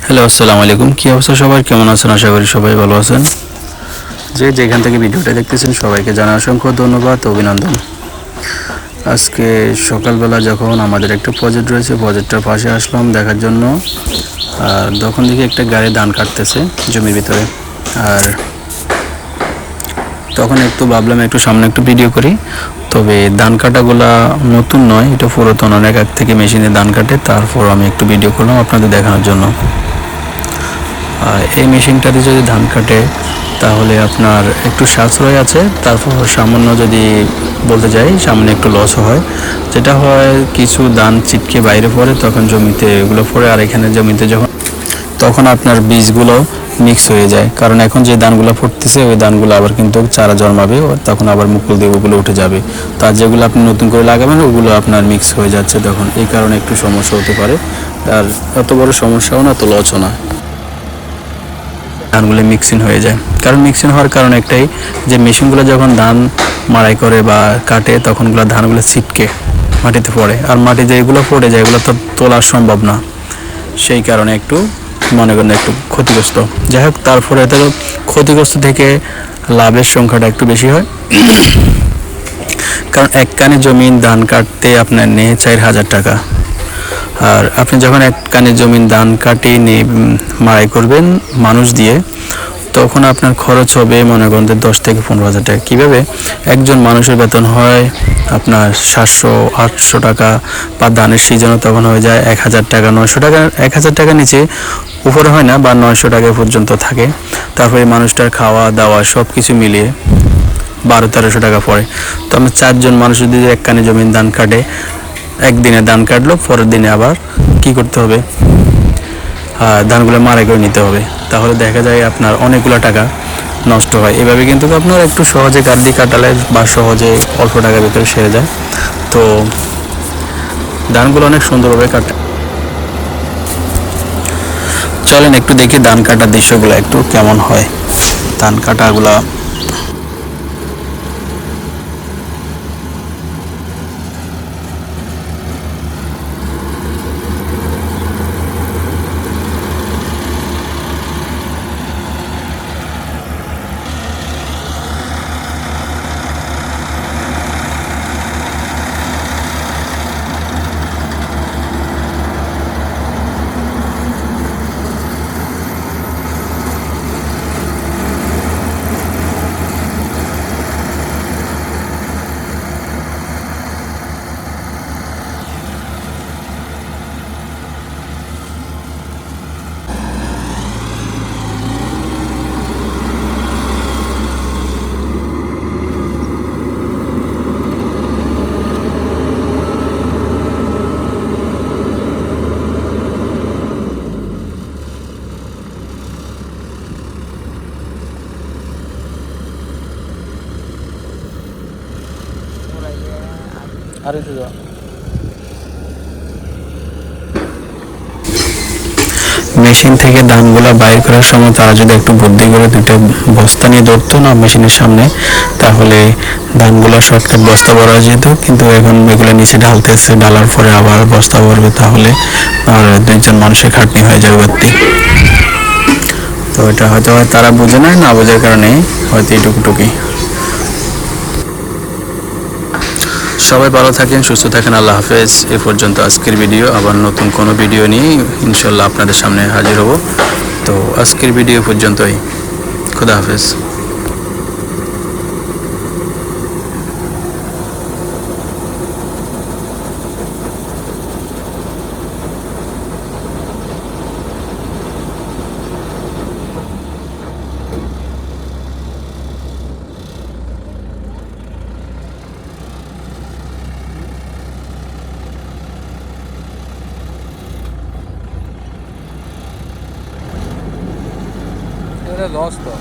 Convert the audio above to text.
Hello, আসসালামু আলাইকুম। কী অবস্থা সবার, কেমন আছেন? আশা করি সবাই ভালো আছেন। যে যেখান থেকে ভিডিওটা দেখতেছেন সবাইকে জানাই অসংখ্য ধন্যবাদ ও অভিনন্দন। আজকে সকালবেলা যখন আমাদের একটা প্রজেক্ট রয়েছে, প্রজেক্টটার পাশে আসলাম দেখার জন্য। আর তখন দেখি একটা গাড়ি ধান কাটতেছে জমির ভিতরে। আর তখন একটু ভাবলাম একটু সামনে একটু ভিডিও করি। তবে ধান কাটাগুলা নতুন নয়, এটা পুরাতন, অনেক আগ থেকে মেশিনে ধান কাটে। তারপর আমি একটু ভিডিও করলাম আপনাদের দেখানোর জন্য। এই মেশিনটাতে যদি ধান কাটে তাহলে আপনার একটু সাশ্রয় আছে। তারপর সামান্য যদি বলতে যাই, সামনে একটু লসও হয়। যেটা হয়, কিছু ধান ছিটকে বাইরে পড়ে, তখন জমিতে এগুলো পড়ে। আর এখানে জমিতে যখন তখন আপনার বীজগুলো মিক্স হয়ে যায়, কারণ এখন যে ধানগুলো ফুটতেছে ওই ধানগুলো আবার কিন্তু চারা জন্মাবে, তখন আবার মুকুল দিয়ে ওগুলো উঠে যাবে। তার যেগুলো আপনি নতুন করে লাগাবেন ওগুলো আপনার মিক্স হয়ে যাচ্ছে, তখন এই কারণে একটু সমস্যা হতে পারে। আর এত বড় সমস্যাও না, তো লসও না, ধানগুলো মিক্সিং হয়ে যায়। কারণ মিক্সিং হওয়ার কারণ একটাই, যে মেশিনগুলো যখন ধান মাড়াই করে বা কাটে তখন ধানগুলো ছিটকে মাটিতে পড়ে। আর মাটি যেগুলো পড়ে যায় এগুলো তো তোলা সম্ভব না, সেই কারণে একটু মনে করেন একটু ক্ষতিগ্রস্ত। যাই হোক, তারপরে তো ক্ষতিগ্রস্ত থেকে লাভের সংখ্যাটা একটু বেশি হয়। কারণ এক কানি জমিন ধান কাটতে আপনার নেই 4,000 টাকা। আর আপনি যখন এক কানি জমিন ধান কাটিয়ে নিয়ে মাড়াই করবেন মানুষ দিয়ে, তখন আপনার খরচ হবে মনে করেন 10 থেকে 15,000 টাকা। কীভাবে? একজন মানুষের বেতন হয় আপনার 700-800 টাকা, বা ধানের সিজনও তখন হয়ে যায় 1,000 টাকা, 900 টাকা। 1,000 টাকা নিচে উপরে হয় না, বা 900 টাকা পর্যন্ত থাকে। তারপরে মানুষটার খাওয়া দাওয়া সব কিছু মিলিয়ে 1200-1300 টাকা পড়ে। তো আমরা 4জন মানুষ যদি এক কানি জমিন ধান কাটে, একদিনে ধান কাটলো, পরের দিনে আবার কি করতে হবে, ধানগুলো মাড়াই করে নিতে হবে। তাহলে দেখা যায় আপনার অনেকগুলো টাকা নষ্ট হয়। এভাবে কিন্তু আপনার একটু সহজে কাঠ দিয়ে কাটালে বা সহজে অল্প টাকার ভিতরে সেরে যায়। তো ধানগুলো অনেক সুন্দরভাবে কাটে। চলেন একটু দেখি ধান কাটার দৃশ্যগুলো একটু কেমন হয়। ধান কাটাগুলা মেশিন থেকে ধানগুলা বাইর করার সময় তারা যদি একটু বুদ্ধি করে দুটো বস্তা নিয়ে ধরতো না মেশিনের সামনে, তাহলে ধানগুলা শর্টকাট বস্তা ভরা যেত। কিন্তু এখন এগুলো নিচে ঢালতেছে, ঢালার পরে আবার বস্তা ভরবে, তাহলে আর 2জন মানুষের খাটনি হয়ে যাবে বাড়তি। তো এটা হয়তো তারা বুঝে না বোঝার কারণে হয়তো এইটুকুটুকি। সবাই ভালো থাকেন, সুস্থ থাকেন, আল্লাহ হাফেজ। এ পর্যন্ত আজকের ভিডিও। আবার নতুন কোনো ভিডিও নিয়ে ইনশাল্লাহ আপনাদের সামনে হাজির হব। তো আজকের ভিডিও পর্যন্তই। খুদা হাফেজ। এটা লস তো।